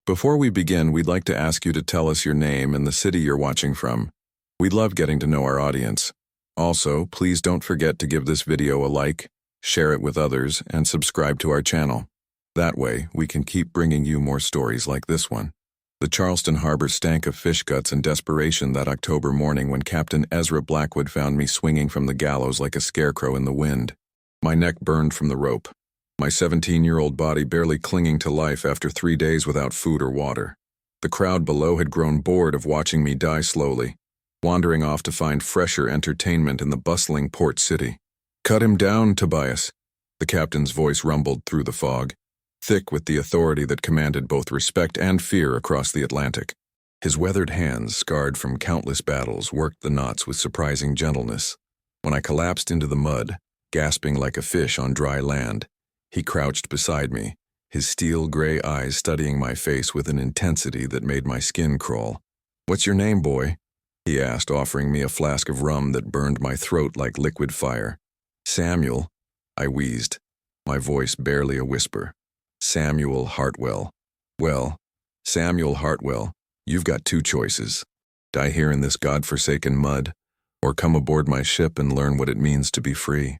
Before we begin, we'd like to ask you to tell us your name and the city you're watching from. We'd love getting to know our audience. Also, please don't forget to give this video a like, share it with others, and subscribe to our channel. That way, we can keep bringing you more stories like this one. The Charleston harbor stank of fish guts and desperation that October morning when Captain Ezra Blackwood found me swinging from the gallows like a scarecrow in the wind. My neck burned from the rope, my 17-year-old body barely clinging to life after 3 days without food or water. The crowd below had grown bored of watching me die slowly, wandering off to find fresher entertainment in the bustling port city. "Cut him down, Tobias," the captain's voice rumbled through the fog, thick with the authority that commanded both respect and fear across the Atlantic. His weathered hands, scarred from countless battles, worked the knots with surprising gentleness. When I collapsed into the mud, gasping like a fish on dry land, he crouched beside me, his steel-gray eyes studying my face with an intensity that made my skin crawl. "What's your name, boy?" he asked, offering me a flask of rum that burned my throat like liquid fire. "Samuel," I wheezed, my voice barely a whisper. "Samuel Hartwell." "Well, Samuel Hartwell, you've got two choices. Die here in this God-forsaken mud, or come aboard my ship and learn what it means to be free."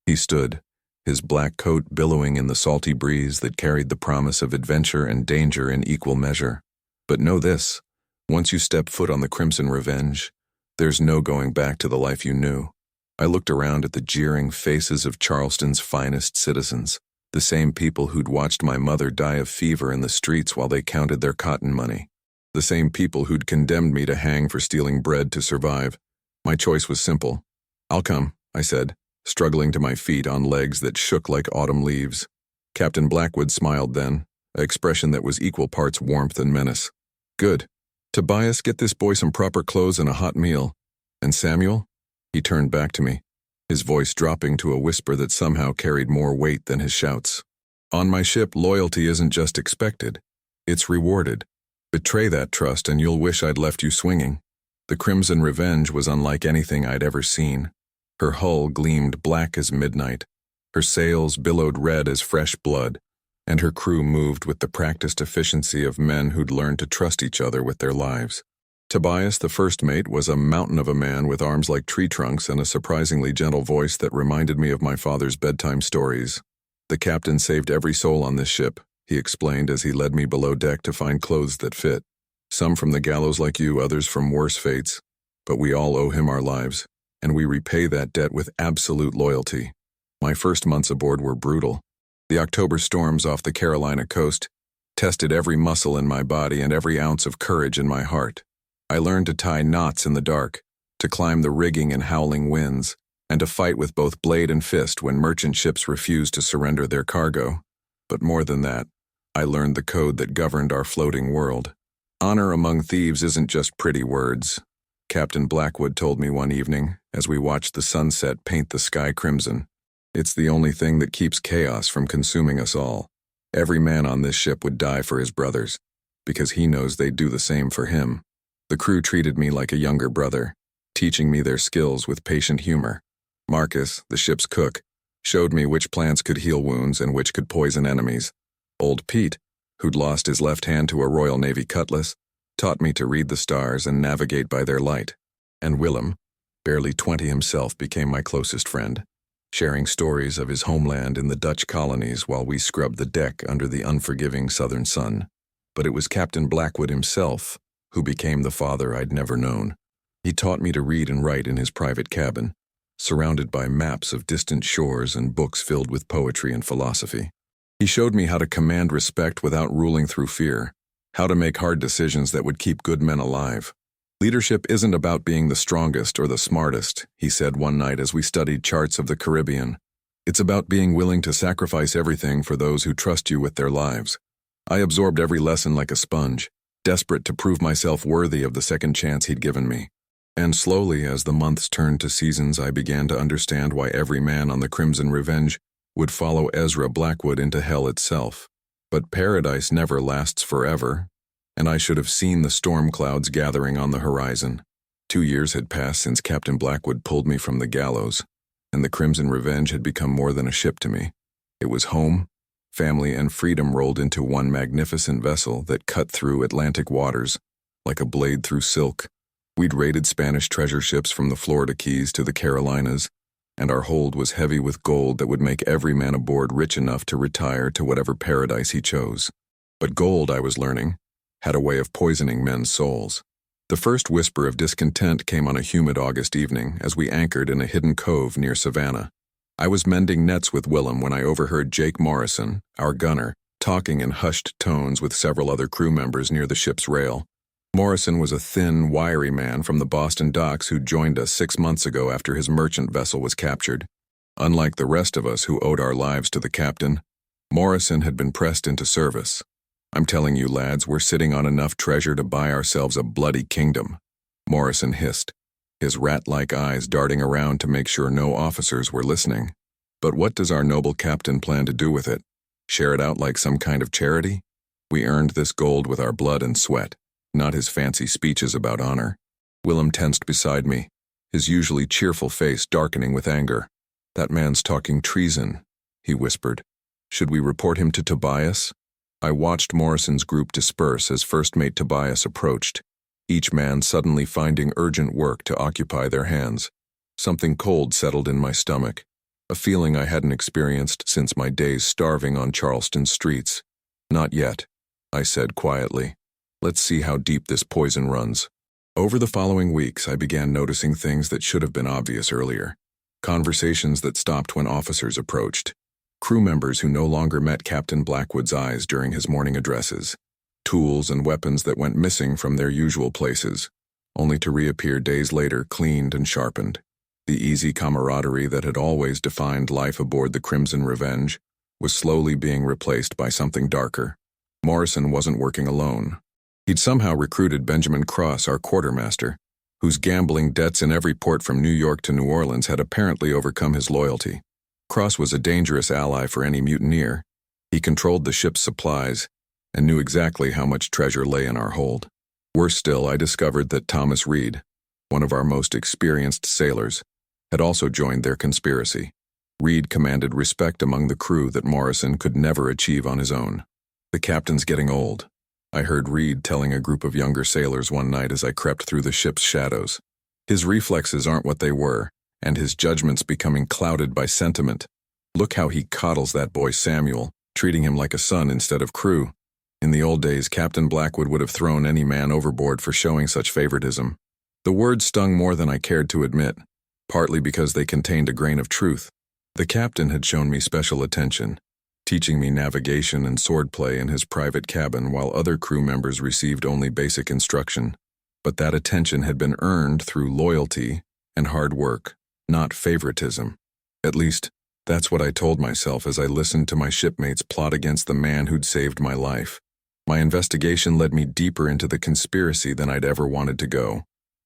He stood, his black coat billowing in the salty breeze that carried the promise of adventure and danger in equal measure. "But know this, once you step foot on the Crimson Revenge, there's no going back to the life you knew." I looked around at the jeering faces of Charleston's finest citizens, the same people who'd watched my mother die of fever in the streets while they counted their cotton money, the same people who'd condemned me to hang for stealing bread to survive. My choice was simple. "I'll come," I said, struggling to my feet on legs that shook like autumn leaves. Captain Blackwood smiled then, an expression that was equal parts warmth and menace. "Good. Tobias, get this boy some proper clothes and a hot meal. And Samuel?" He turned back to me, his voice dropping to a whisper that somehow carried more weight than his shouts. "On my ship, loyalty isn't just expected, it's rewarded. Betray that trust and you'll wish I'd left you swinging." The Crimson Revenge was unlike anything I'd ever seen. Her hull gleamed black as midnight, her sails billowed red as fresh blood, and her crew moved with the practiced efficiency of men who'd learned to trust each other with their lives. Tobias, the first mate, was a mountain of a man with arms like tree trunks and a surprisingly gentle voice that reminded me of my father's bedtime stories. "The captain saved every soul on this ship," he explained as he led me below deck to find clothes that fit. "Some from the gallows like you, others from worse fates. But we all owe him our lives, and we repay that debt with absolute loyalty." My first months aboard were brutal. The October storms off the Carolina coast tested every muscle in my body and every ounce of courage in my heart. I learned to tie knots in the dark, to climb the rigging in howling winds, and to fight with both blade and fist when merchant ships refused to surrender their cargo. But more than that, I learned the code that governed our floating world. Honor among thieves isn't just pretty words. Captain Blackwood told me one evening, as we watched the sunset paint the sky crimson. It's the only thing that keeps chaos from consuming us all. Every man on this ship would die for his brothers, because he knows they'd do the same for him. The crew treated me like a younger brother, teaching me their skills with patient humor. Marcus, the ship's cook, showed me which plants could heal wounds and which could poison enemies. Old Pete, who'd lost his left hand to a Royal Navy cutlass, taught me to read the stars and navigate by their light. And Willem, barely 20 himself, became my closest friend, sharing stories of his homeland in the Dutch colonies while we scrubbed the deck under the unforgiving southern sun. But it was Captain Blackwood himself who became the father I'd never known. He taught me to read and write in his private cabin, surrounded by maps of distant shores and books filled with poetry and philosophy. He showed me how to command respect without ruling through fear, how to make hard decisions that would keep good men alive. "Leadership isn't about being the strongest or the smartest," he said one night as we studied charts of the Caribbean. "It's about being willing to sacrifice everything for those who trust you with their lives." I absorbed every lesson like a sponge, desperate to prove myself worthy of the second chance he'd given me. And slowly, as the months turned to seasons, I began to understand why every man on the Crimson Revenge would follow Ezra Blackwood into hell itself. But paradise never lasts forever, and I should have seen the storm clouds gathering on the horizon. 2 years had passed since Captain Blackwood pulled me from the gallows, and the Crimson Revenge had become more than a ship to me. It was home, family, and freedom rolled into one magnificent vessel that cut through Atlantic waters like a blade through silk. We'd raided Spanish treasure ships from the Florida Keys to the Carolinas, and our hold was heavy with gold that would make every man aboard rich enough to retire to whatever paradise he chose. But gold, I was learning, had a way of poisoning men's souls. The first whisper of discontent came on a humid August evening as we anchored in a hidden cove near Savannah. I was mending nets with Willem when I overheard Jake Morrison, our gunner, talking in hushed tones with several other crew members near the ship's rail. Morrison was a thin, wiry man from the Boston docks who joined us 6 months ago after his merchant vessel was captured. Unlike the rest of us who owed our lives to the captain, Morrison had been pressed into service. "I'm telling you, lads, we're sitting on enough treasure to buy ourselves a bloody kingdom," Morrison hissed, his rat-like eyes darting around to make sure no officers were listening. "But what does our noble captain plan to do with it? Share it out like some kind of charity? We earned this gold with our blood and sweat, not his fancy speeches about honor." Willem tensed beside me, his usually cheerful face darkening with anger. "That man's talking treason," he whispered. "Should we report him to Tobias?" I watched Morrison's group disperse as First Mate Tobias approached, each man suddenly finding urgent work to occupy their hands. Something cold settled in my stomach, a feeling I hadn't experienced since my days starving on Charleston streets. "Not yet," I said quietly. "Let's see how deep this poison runs." Over the following weeks, I began noticing things that should have been obvious earlier. Conversations that stopped when officers approached. Crew members who no longer met Captain Blackwood's eyes during his morning addresses. Tools and weapons that went missing from their usual places, only to reappear days later cleaned and sharpened. The easy camaraderie that had always defined life aboard the Crimson Revenge was slowly being replaced by something darker. Morrison wasn't working alone. He'd somehow recruited Benjamin Cross, our quartermaster, whose gambling debts in every port from New York to New Orleans had apparently overcome his loyalty. Cross was a dangerous ally for any mutineer. He controlled the ship's supplies and knew exactly how much treasure lay in our hold. Worse still, I discovered that Thomas Reed, one of our most experienced sailors, had also joined their conspiracy. Reed commanded respect among the crew that Morrison could never achieve on his own. "The captain's getting old," I heard Reed telling a group of younger sailors one night as I crept through the ship's shadows. "His reflexes aren't what they were, and his judgment's becoming clouded by sentiment. Look how he coddles that boy Samuel, treating him like a son instead of crew. In the old days, Captain Blackwood would have thrown any man overboard for showing such favoritism." The words stung more than I cared to admit, partly because they contained a grain of truth. The captain had shown me special attention, teaching me navigation and swordplay in his private cabin while other crew members received only basic instruction. But that attention had been earned through loyalty and hard work, not favoritism. At least, that's what I told myself as I listened to my shipmates plot against the man who'd saved my life. My investigation led me deeper into the conspiracy than I'd ever wanted to go.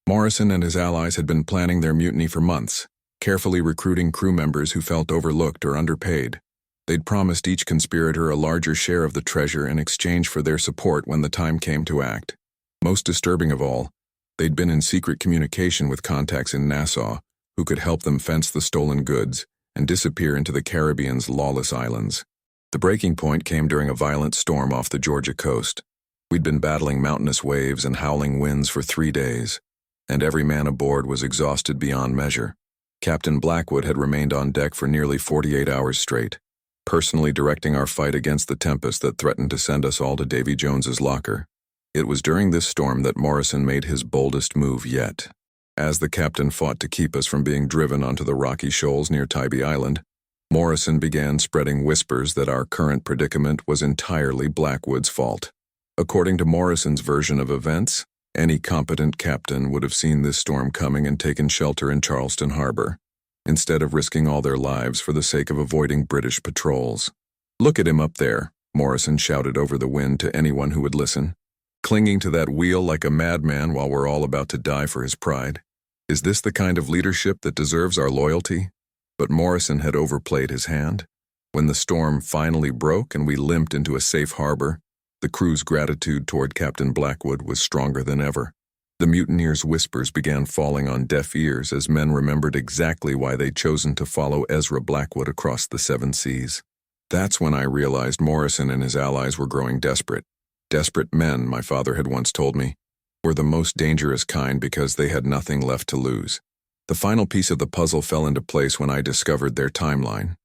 Morrison and his allies had been planning their mutiny for months, carefully recruiting crew members who felt overlooked or underpaid. They'd promised each conspirator a larger share of the treasure in exchange for their support when the time came to act. Most disturbing of all, they'd been in secret communication with contacts in Nassau who could help them fence the stolen goods and disappear into the Caribbean's lawless islands. The breaking point came during a violent storm off the Georgia coast. We'd been battling mountainous waves and howling winds for 3 days, and every man aboard was exhausted beyond measure. Captain Blackwood had remained on deck for nearly 48 hours straight, personally directing our fight against the tempest that threatened to send us all to Davy Jones's locker. It was during this storm that Morrison made his boldest move yet. As the captain fought to keep us from being driven onto the rocky shoals near Tybee Island, Morrison began spreading whispers that our current predicament was entirely Blackwood's fault. According to Morrison's version of events, any competent captain would have seen this storm coming and taken shelter in Charleston Harbor, instead of risking all their lives for the sake of avoiding British patrols. "Look at him up there," Morrison shouted over the wind to anyone who would listen, "clinging to that wheel like a madman while we're all about to die for his pride. Is this the kind of leadership that deserves our loyalty?" But Morrison had overplayed his hand. When the storm finally broke and we limped into a safe harbor, the crew's gratitude toward Captain Blackwood was stronger than ever. The mutineers' whispers began falling on deaf ears as men remembered exactly why they'd chosen to follow Ezra Blackwood across the 7 seas. That's when I realized Morrison and his allies were growing desperate. Desperate men, my father had once told me, were the most dangerous kind because they had nothing left to lose. The final piece of the puzzle fell into place when I discovered their timeline.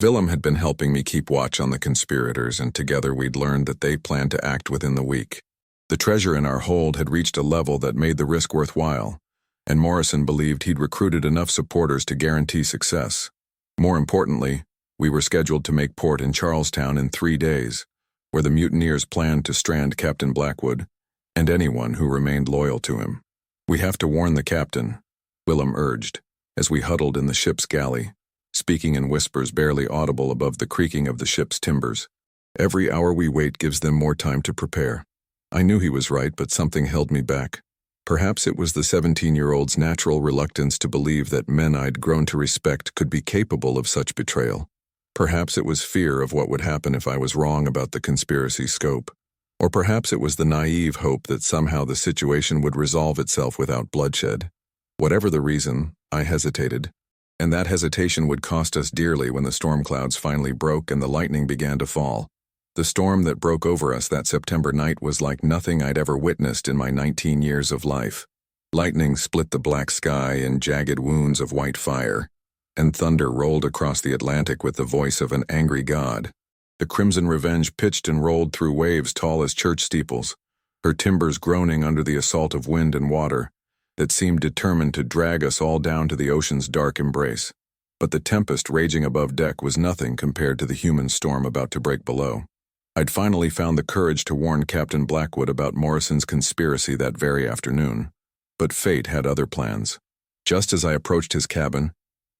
Willem had been helping me keep watch on the conspirators, and together we'd learned that they planned to act within the week. The treasure in our hold had reached a level that made the risk worthwhile, and Morrison believed he'd recruited enough supporters to guarantee success. More importantly, we were scheduled to make port in Charlestown in 3 days, where the mutineers planned to strand Captain Blackwood and anyone who remained loyal to him. "We have to warn the captain," Willem urged, as we huddled in the ship's galley, speaking in whispers barely audible above the creaking of the ship's timbers. "Every hour we wait gives them more time to prepare." I knew he was right, but something held me back. Perhaps it was the 17-year-old's natural reluctance to believe that men I'd grown to respect could be capable of such betrayal. Perhaps it was fear of what would happen if I was wrong about the conspiracy scope. Or perhaps it was the naive hope that somehow the situation would resolve itself without bloodshed. Whatever the reason, I hesitated. And that hesitation would cost us dearly when the storm clouds finally broke and the lightning began to fall. The storm that broke over us that September night was like nothing I'd ever witnessed in my 19 years of life. Lightning split the black sky in jagged wounds of white fire, and thunder rolled across the Atlantic with the voice of an angry god. The Crimson Revenge pitched and rolled through waves tall as church steeples, her timbers groaning under the assault of wind and water that seemed determined to drag us all down to the ocean's dark embrace. But the tempest raging above deck was nothing compared to the human storm about to break below. I'd finally found the courage to warn Captain Blackwood about Morrison's conspiracy that very afternoon. But fate had other plans. Just as I approached his cabin,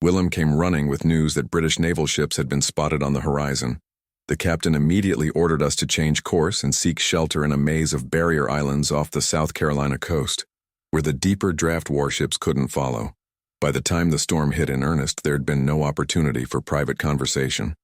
Willem came running with news that British naval ships had been spotted on the horizon. The captain immediately ordered us to change course and seek shelter in a maze of barrier islands off the South Carolina coast, where the deeper draft warships couldn't follow. By the time the storm hit in earnest, there'd been no opportunity for private conversation.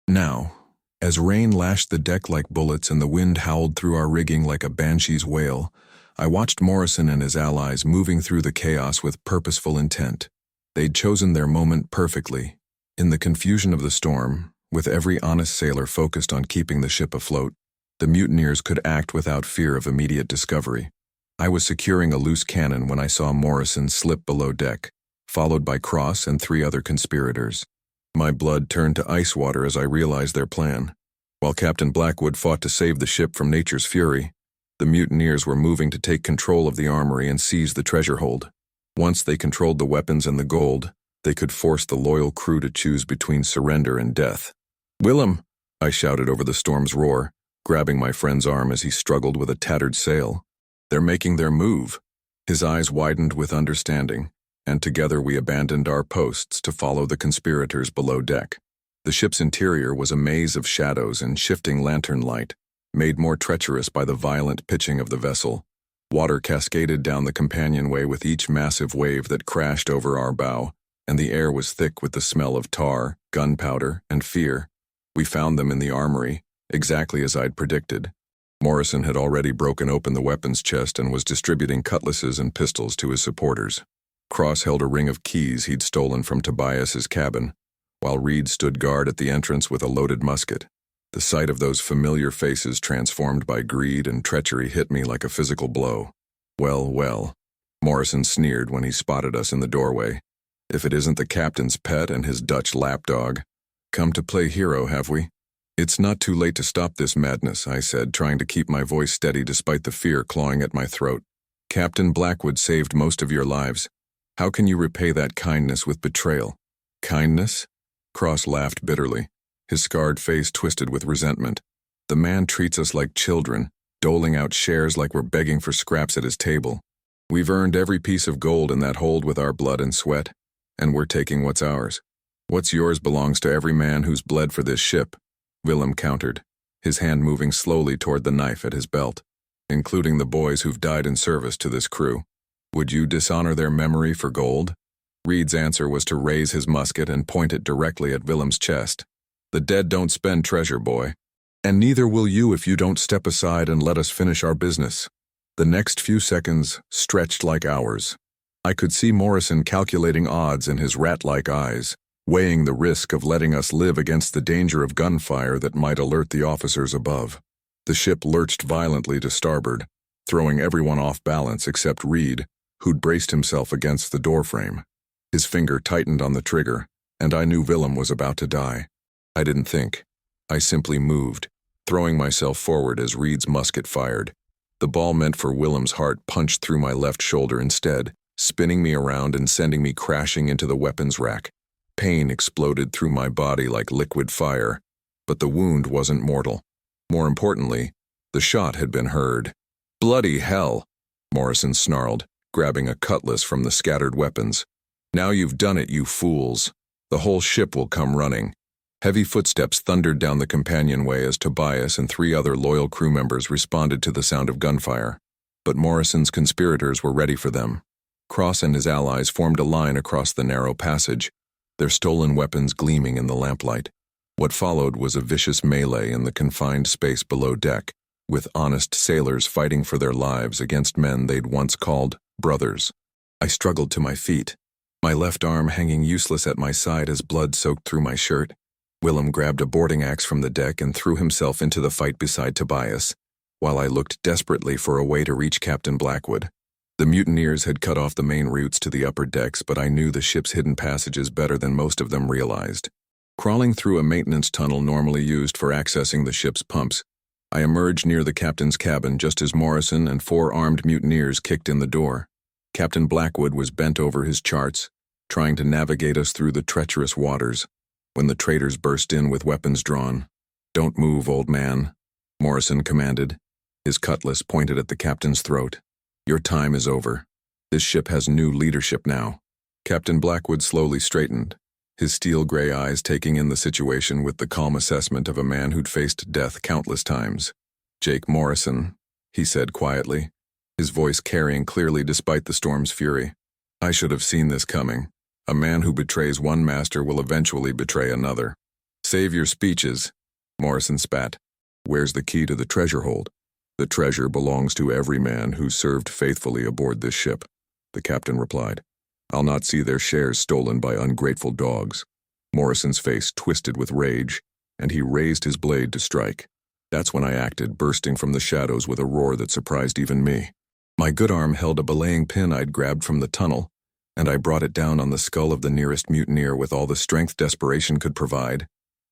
Now, as rain lashed the deck like bullets and the wind howled through our rigging like a banshee's wail, I watched Morrison and his allies moving through the chaos with purposeful intent. They'd chosen their moment perfectly. In the confusion of the storm, with every honest sailor focused on keeping the ship afloat, the mutineers could act without fear of immediate discovery. I was securing a loose cannon when I saw Morrison slip below deck, followed by Cross and 3 other conspirators. My blood turned to ice water as I realized their plan. While Captain Blackwood fought to save the ship from nature's fury, the mutineers were moving to take control of the armory and seize the treasure hold. Once they controlled the weapons and the gold, they could force the loyal crew to choose between surrender and death. "Willem!" I shouted over the storm's roar, grabbing my friend's arm as he struggled with a tattered sail. "They're making their move." His eyes widened with understanding, and together we abandoned our posts to follow the conspirators below deck. The ship's interior was a maze of shadows and shifting lantern light, made more treacherous by the violent pitching of the vessel. Water cascaded down the companionway with each massive wave that crashed over our bow, and the air was thick with the smell of tar, gunpowder, and fear. We found them in the armory, exactly as I'd predicted. Morrison had already broken open the weapons chest and was distributing cutlasses and pistols to his supporters. Cross held a ring of keys he'd stolen from Tobias's cabin, while Reed stood guard at the entrance with a loaded musket. The sight of those familiar faces transformed by greed and treachery hit me like a physical blow. "Well, well," Morrison sneered when he spotted us in the doorway. "If it isn't the captain's pet and his Dutch lapdog. Come to play hero, have we?" "It's not too late to stop this madness," I said, trying to keep my voice steady despite the fear clawing at my throat. "Captain Blackwood saved most of your lives. How can you repay that kindness with betrayal?" "Kindness?" Cross laughed bitterly, his scarred face twisted with resentment. "The man treats us like children, doling out shares like we're begging for scraps at his table. We've earned every piece of gold in that hold with our blood and sweat, and we're taking what's ours. What's yours belongs to every man who's bled for this ship," Willem countered, his hand moving slowly toward the knife at his belt. "Including the boys who've died in service to this crew. Would you dishonor their memory for gold?" Reed's answer was to raise his musket and point it directly at Willem's chest. "The dead don't spend treasure, boy. And neither will you if you don't step aside and let us finish our business." The next few seconds stretched like hours. I could see Morrison calculating odds in his rat-like eyes, weighing the risk of letting us live against the danger of gunfire that might alert the officers above. The ship lurched violently to starboard, throwing everyone off balance except Reed, who'd braced himself against the doorframe. His finger tightened on the trigger, and I knew Willem was about to die. I didn't think. I simply moved, throwing myself forward as Reed's musket fired. The ball meant for Willem's heart punched through my left shoulder instead, spinning me around and sending me crashing into the weapons rack. Pain exploded through my body like liquid fire, but the wound wasn't mortal. More importantly, the shot had been heard. "Bloody hell," Morrison snarled, grabbing a cutlass from the scattered weapons. "Now you've done it, you fools. The whole ship will come running." Heavy footsteps thundered down the companionway as Tobias and 3 other loyal crew members responded to the sound of gunfire. But Morrison's conspirators were ready for them. Cross and his allies formed a line across the narrow passage, their stolen weapons gleaming in the lamplight. What followed was a vicious melee in the confined space below deck, with honest sailors fighting for their lives against men they'd once called brothers. I struggled to my feet, my left arm hanging useless at my side as blood soaked through my shirt. Willem grabbed a boarding axe from the deck and threw himself into the fight beside Tobias, while I looked desperately for a way to reach Captain Blackwood. The mutineers had cut off the main routes to the upper decks, but I knew the ship's hidden passages better than most of them realized. Crawling through a maintenance tunnel normally used for accessing the ship's pumps, I emerged near the captain's cabin just as Morrison and 4 armed mutineers kicked in the door. Captain Blackwood was bent over his charts, trying to navigate us through the treacherous waters, when the traitors burst in with weapons drawn. "Don't move, old man," Morrison commanded, his cutlass pointed at the captain's throat. "Your time is over. This ship has new leadership now." Captain Blackwood slowly straightened, his steel-gray eyes taking in the situation with the calm assessment of a man who'd faced death countless times. "Jake Morrison," he said quietly, his voice carrying clearly despite the storm's fury. "I should have seen this coming. A man who betrays one master will eventually betray another." "Save your speeches," Morrison spat. "Where's the key to the treasure hold?" "The treasure belongs to every man who served faithfully aboard this ship," the captain replied. "I'll not see their shares stolen by ungrateful dogs." Morrison's face twisted with rage, and he raised his blade to strike. That's when I acted, bursting from the shadows with a roar that surprised even me. My good arm held a belaying pin I'd grabbed from the tunnel, and I brought it down on the skull of the nearest mutineer with all the strength desperation could provide.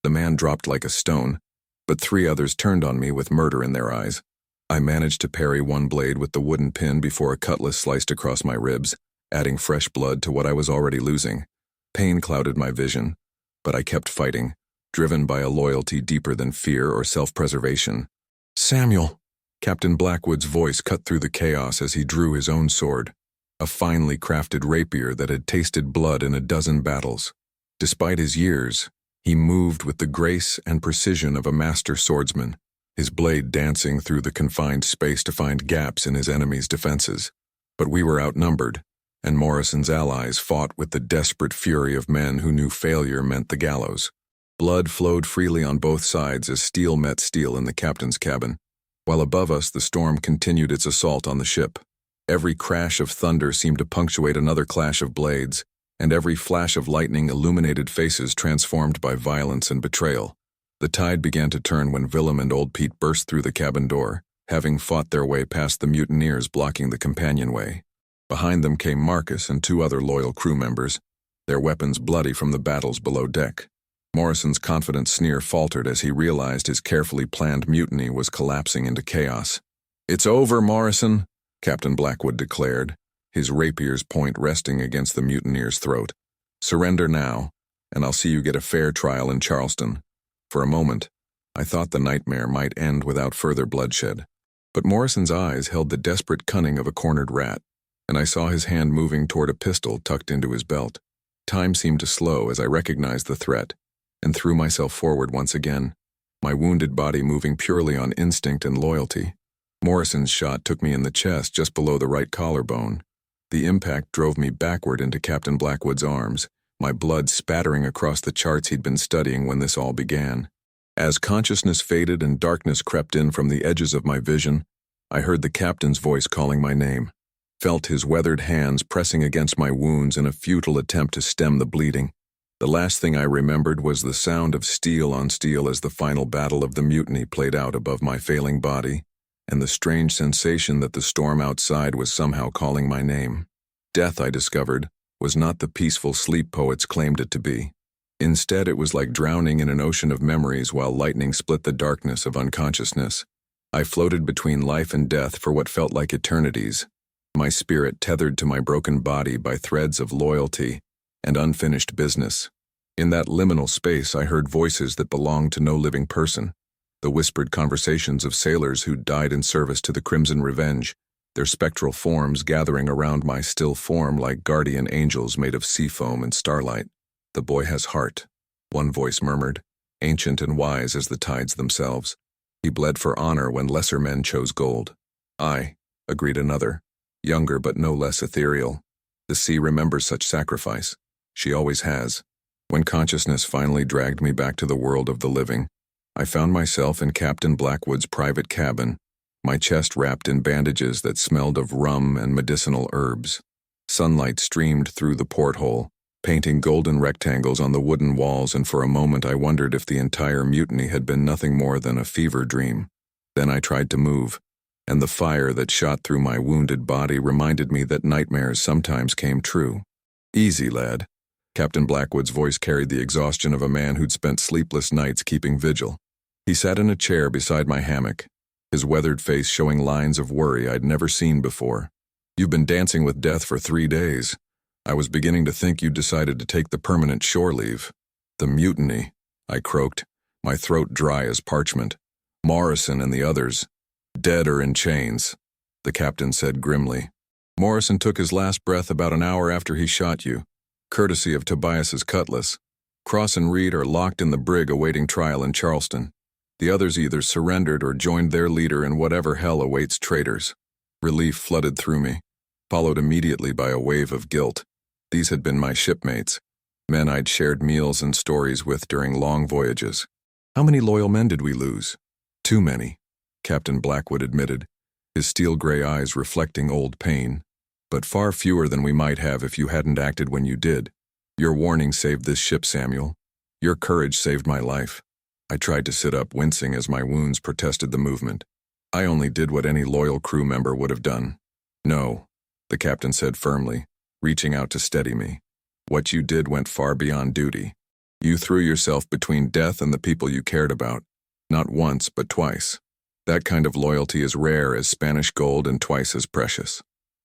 The man dropped like a stone, but 3 others turned on me with murder in their eyes. I managed to parry one blade with the wooden pin before a cutlass sliced across my ribs, adding fresh blood to what I was already losing. Pain clouded my vision, but I kept fighting, driven by a loyalty deeper than fear or self-preservation. "Samuel!" Captain Blackwood's voice cut through the chaos as he drew his own sword, a finely crafted rapier that had tasted blood in a dozen battles. Despite his years, he moved with the grace and precision of a master swordsman, his blade dancing through the confined space to find gaps in his enemy's defenses. But we were outnumbered, and Morrison's allies fought with the desperate fury of men who knew failure meant the gallows. Blood flowed freely on both sides as steel met steel in the captain's cabin, while above us the storm continued its assault on the ship. Every crash of thunder seemed to punctuate another clash of blades, and every flash of lightning illuminated faces transformed by violence and betrayal. The tide began to turn when Willem and old Pete burst through the cabin door, having fought their way past the mutineers blocking the companionway. Behind them came Marcus and 2 other loyal crew members, their weapons bloody from the battles below deck. Morrison's confident sneer faltered as he realized his carefully planned mutiny was collapsing into chaos. "It's over, Morrison," Captain Blackwood declared, his rapier's point resting against the mutineer's throat. "Surrender now, and I'll see you get a fair trial in Charleston." For a moment, I thought the nightmare might end without further bloodshed. But Morrison's eyes held the desperate cunning of a cornered rat, and I saw his hand moving toward a pistol tucked into his belt. Time seemed to slow as I recognized the threat, and threw myself forward once again, my wounded body moving purely on instinct and loyalty. Morrison's shot took me in the chest just below the right collarbone. The impact drove me backward into Captain Blackwood's arms, my blood spattering across the charts he'd been studying when this all began. As consciousness faded and darkness crept in from the edges of my vision, I heard the captain's voice calling my name, felt his weathered hands pressing against my wounds in a futile attempt to stem the bleeding. The last thing I remembered was the sound of steel on steel as the final battle of the mutiny played out above my failing body, and the strange sensation that the storm outside was somehow calling my name. Death, I discovered, was not the peaceful sleep poets claimed it to be. Instead, it was like drowning in an ocean of memories while lightning split the darkness of unconsciousness. I floated between life and death for what felt like eternities, my spirit tethered to my broken body by threads of loyalty and unfinished business. In that liminal space, I heard voices that belonged to no living person, the whispered conversations of sailors who'd died in service to the Crimson Revenge, their spectral forms gathering around my still form like guardian angels made of sea foam and starlight. "The boy has heart," one voice murmured, ancient and wise as the tides themselves. "He bled for honor when lesser men chose gold." "Aye," agreed another, younger but no less ethereal. "The sea remembers such sacrifice. She always has." When consciousness finally dragged me back to the world of the living, I found myself in Captain Blackwood's private cabin, my chest wrapped in bandages that smelled of rum and medicinal herbs. Sunlight streamed through the porthole, painting golden rectangles on the wooden walls, and for a moment I wondered if the entire mutiny had been nothing more than a fever dream. Then I tried to move, and the fire that shot through my wounded body reminded me that nightmares sometimes came true. "Easy, lad." Captain Blackwood's voice carried the exhaustion of a man who'd spent sleepless nights keeping vigil. He sat in a chair beside my hammock, his weathered face showing lines of worry I'd never seen before. "You've been dancing with death for 3 days. I was beginning to think you'd decided to take the permanent shore leave." "The mutiny," I croaked, my throat dry as parchment. "Morrison and the others, dead or in chains," the captain said grimly. "Morrison took his last breath about an hour after he shot you, courtesy of Tobias's cutlass. Cross and Reed are locked in the brig awaiting trial in Charleston. The others either surrendered or joined their leader in whatever hell awaits traitors." Relief flooded through me, followed immediately by a wave of guilt. These had been my shipmates, men I'd shared meals and stories with during long voyages. "How many loyal men did we lose?" "Too many," Captain Blackwood admitted, his steel-gray eyes reflecting old pain. "But far fewer than we might have if you hadn't acted when you did. Your warning saved this ship, Samuel. Your courage saved my life." I tried to sit up, wincing as my wounds protested the movement. "I only did what any loyal crew member would have done." "No," the captain said firmly, reaching out to steady me. "What you did went far beyond duty. You threw yourself between death and the people you cared about. Not once, but twice. That kind of loyalty is rare as Spanish gold and twice as precious."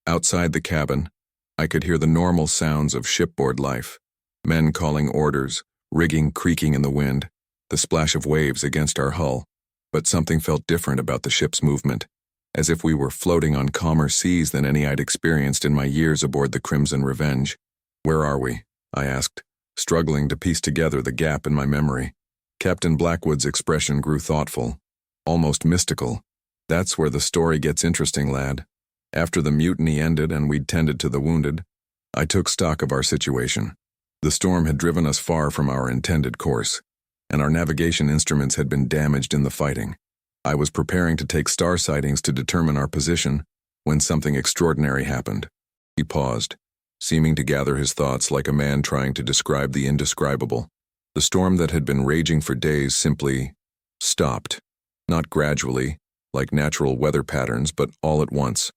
Outside the cabin, I could hear the normal sounds of shipboard life. Men calling orders, rigging creaking in the wind, the splash of waves against our hull. But something felt different about the ship's movement, as if we were floating on calmer seas than any I'd experienced in my years aboard the Crimson Revenge. "Where are we?" I asked, struggling to piece together the gap in my memory. Captain Blackwood's expression grew thoughtful, almost mystical. "That's where the story gets interesting, lad. After the mutiny ended and we'd tended to the wounded, I took stock of our situation. The storm had driven us far from our intended course, and our navigation instruments had been damaged in the fighting. I was preparing to take star sightings to determine our position when something extraordinary happened." He paused, seeming to gather his thoughts like a man trying to describe the indescribable. The storm that had been raging for days simply stopped, not gradually, like natural weather patterns, but all at once.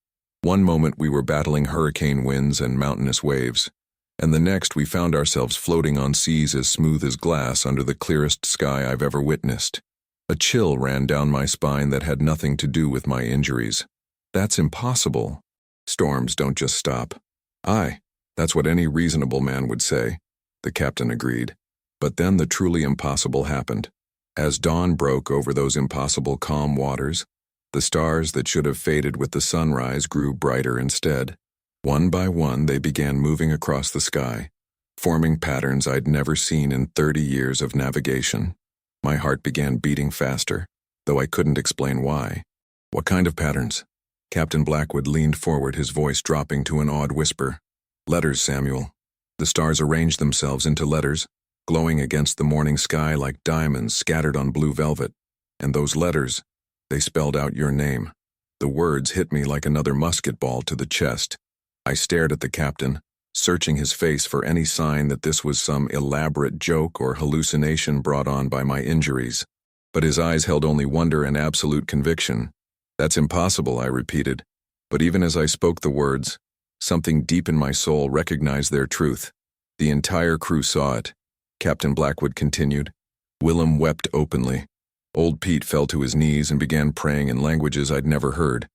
One moment we were battling hurricane winds and mountainous waves, and the next we found ourselves floating on seas as smooth as glass under the clearest sky I've ever witnessed. A chill ran down my spine that had nothing to do with my injuries. "That's impossible. Storms don't just stop." "Aye, that's what any reasonable man would say," the captain agreed. But then the truly impossible happened. As dawn broke over those impossible calm waters, the stars that should have faded with the sunrise grew brighter instead. One by one, they began moving across the sky, forming patterns I'd never seen in 30 years of navigation. My heart began beating faster, though I couldn't explain why. "What kind of patterns?" Captain Blackwood leaned forward, his voice dropping to an awed whisper. "Letters, Samuel. The stars arranged themselves into letters, glowing against the morning sky like diamonds scattered on blue velvet. And those letters, they spelled out your name." The words hit me like another musket ball to the chest. I stared at the captain, searching his face for any sign that this was some elaborate joke or hallucination brought on by my injuries. But his eyes held only wonder and absolute conviction. "That's impossible," I repeated. But even as I spoke the words, something deep in my soul recognized their truth. The entire crew saw it. Captain Blackwood continued. Willem wept openly. Old Pete fell to his knees and began praying in languages I'd never heard.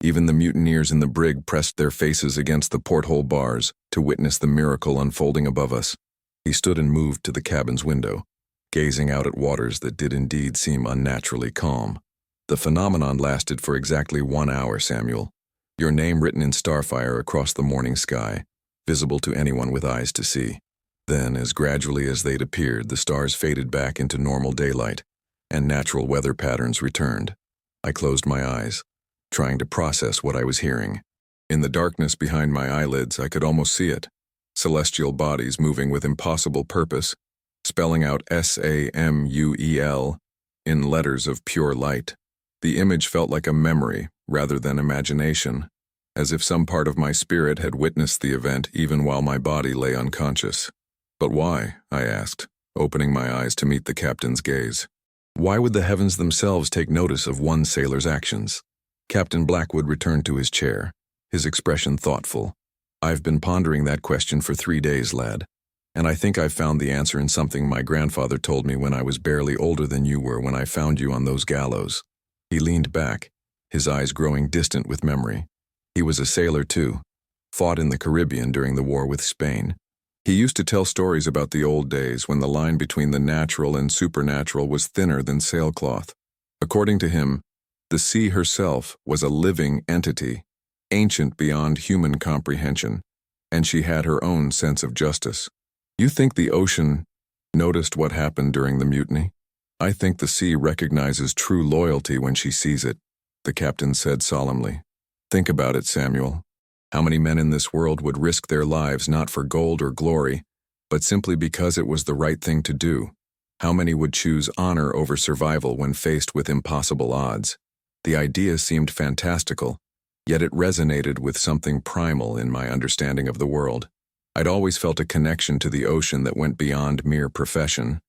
Even the mutineers in the brig pressed their faces against the porthole bars to witness the miracle unfolding above us. He stood and moved to the cabin's window, gazing out at waters that did indeed seem unnaturally calm. "The phenomenon lasted for exactly 1 hour, Samuel. Your name written in starfire across the morning sky, visible to anyone with eyes to see. Then, as gradually as they'd appeared, the stars faded back into normal daylight, and natural weather patterns returned. I closed my eyes, trying to process what I was hearing. In the darkness behind my eyelids, I could almost see it. Celestial bodies moving with impossible purpose, spelling out Samuel in letters of pure light. The image felt like a memory rather than imagination, as if some part of my spirit had witnessed the event even while my body lay unconscious. "But why?" I asked, opening my eyes to meet the captain's gaze. "Why would the heavens themselves take notice of one sailor's actions?" Captain Blackwood returned to his chair, his expression thoughtful. "I've been pondering that question for 3 days, lad, and I think I've found the answer in something my grandfather told me when I was barely older than you were when I found you on those gallows." He leaned back, his eyes growing distant with memory. He was a sailor too, fought in the Caribbean during the war with Spain. He used to tell stories about the old days when the line between the natural and supernatural was thinner than sailcloth. According to him, the sea herself was a living entity, ancient beyond human comprehension, and she had her own sense of justice. "You think the ocean noticed what happened during the mutiny?" "I think the sea recognizes true loyalty when she sees it," the captain said solemnly. "Think about it, Samuel. How many men in this world would risk their lives not for gold or glory, but simply because it was the right thing to do? How many would choose honor over survival when faced with impossible odds?" The idea seemed fantastical, yet it resonated with something primal in my understanding of the world. I'd always felt a connection to the ocean that went beyond mere profession,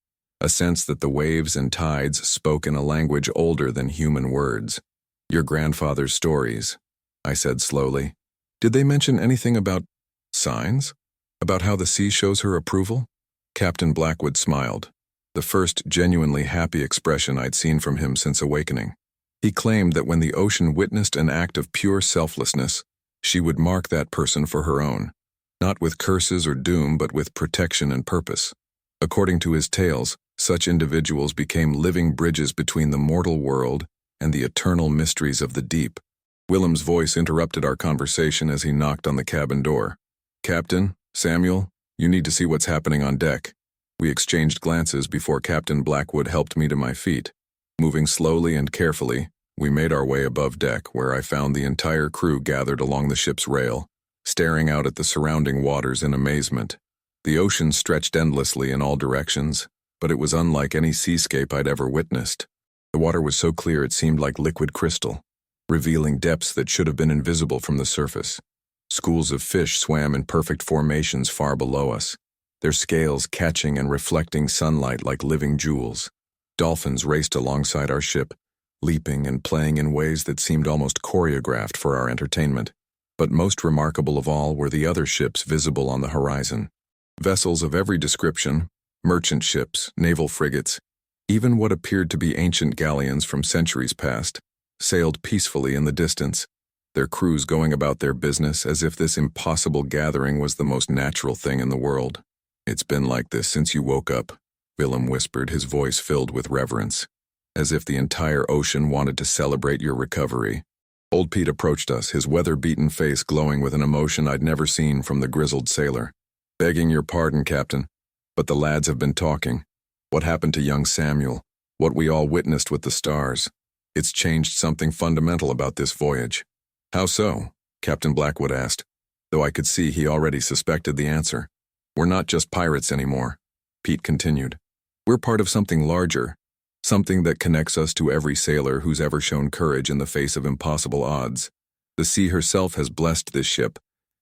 a sense that the waves and tides spoke in a language older than human words. "Your grandfather's stories," I said slowly. "Did they mention anything about signs? About how the sea shows her approval?" Captain Blackwood smiled, the first genuinely happy expression I'd seen from him since awakening. He claimed that when the ocean witnessed an act of pure selflessness, she would mark that person for her own, not with curses or doom, but with protection and purpose. According to his tales, such individuals became living bridges between the mortal world and the eternal mysteries of the deep. Willem's voice interrupted our conversation as he knocked on the cabin door. "Captain, Samuel, you need to see what's happening on deck." We exchanged glances before Captain Blackwood helped me to my feet. Moving slowly and carefully, we made our way above deck, where I found the entire crew gathered along the ship's rail, staring out at the surrounding waters in amazement. The ocean stretched endlessly in all directions, but it was unlike any seascape I'd ever witnessed. The water was so clear it seemed like liquid crystal, revealing depths that should have been invisible from the surface. Schools of fish swam in perfect formations far below us, their scales catching and reflecting sunlight like living jewels. Dolphins raced alongside our ship, leaping and playing in ways that seemed almost choreographed for our entertainment. But most remarkable of all were the other ships visible on the horizon. Vessels of every description, merchant ships, naval frigates, even what appeared to be ancient galleons from centuries past, sailed peacefully in the distance, their crews going about their business as if this impossible gathering was the most natural thing in the world. "It's been like this since you woke up," Willem whispered, his voice filled with reverence, "as if the entire ocean wanted to celebrate your recovery." Old Pete approached us, his weather-beaten face glowing with an emotion I'd never seen from the grizzled sailor. "Begging your pardon, Captain, but the lads have been talking. What happened to young Samuel, what we all witnessed with the stars, it's changed something fundamental about this voyage." "How so?" Captain Blackwood asked, though I could see he already suspected the answer. "We're not just pirates anymore," Pete continued. "We're part of something larger, something that connects us to every sailor who's ever shown courage in the face of impossible odds. The sea herself has blessed this ship,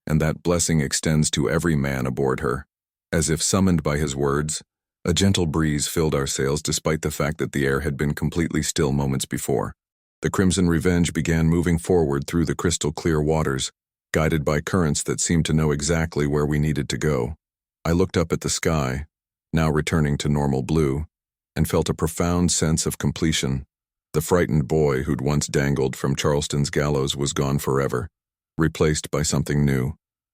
and that blessing extends to every man aboard her. As if summoned by his words, a gentle breeze filled our sails despite the fact that the air had been completely still moments before. The Crimson Revenge began moving forward through the crystal-clear waters, guided by currents that seemed to know exactly where we needed to go. I looked up at the sky, now returning to normal blue, and felt a profound sense of completion. The frightened boy who'd once dangled from Charleston's gallows was gone forever, replaced by something new,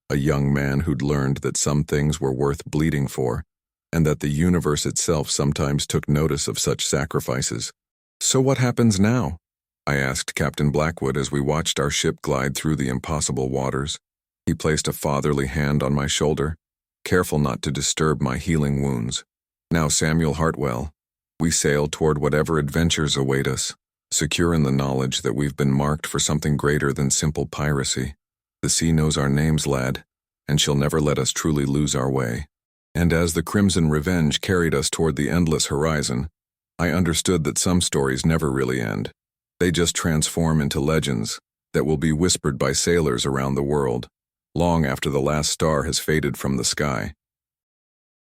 a young man who'd learned that some things were worth bleeding for, and that the universe itself sometimes took notice of such sacrifices. "So what happens now?" I asked Captain Blackwood as we watched our ship glide through the impossible waters. He placed a fatherly hand on my shoulder, careful not to disturb my healing wounds. "Now, Samuel Hartwell, we sail toward whatever adventures await us, secure in the knowledge that we've been marked for something greater than simple piracy. The sea knows our names, lad, and she'll never let us truly lose our way." And as the Crimson Revenge carried us toward the endless horizon, I understood that some stories never really end. They just transform into legends that will be whispered by sailors around the world, long after the last star has faded from the sky.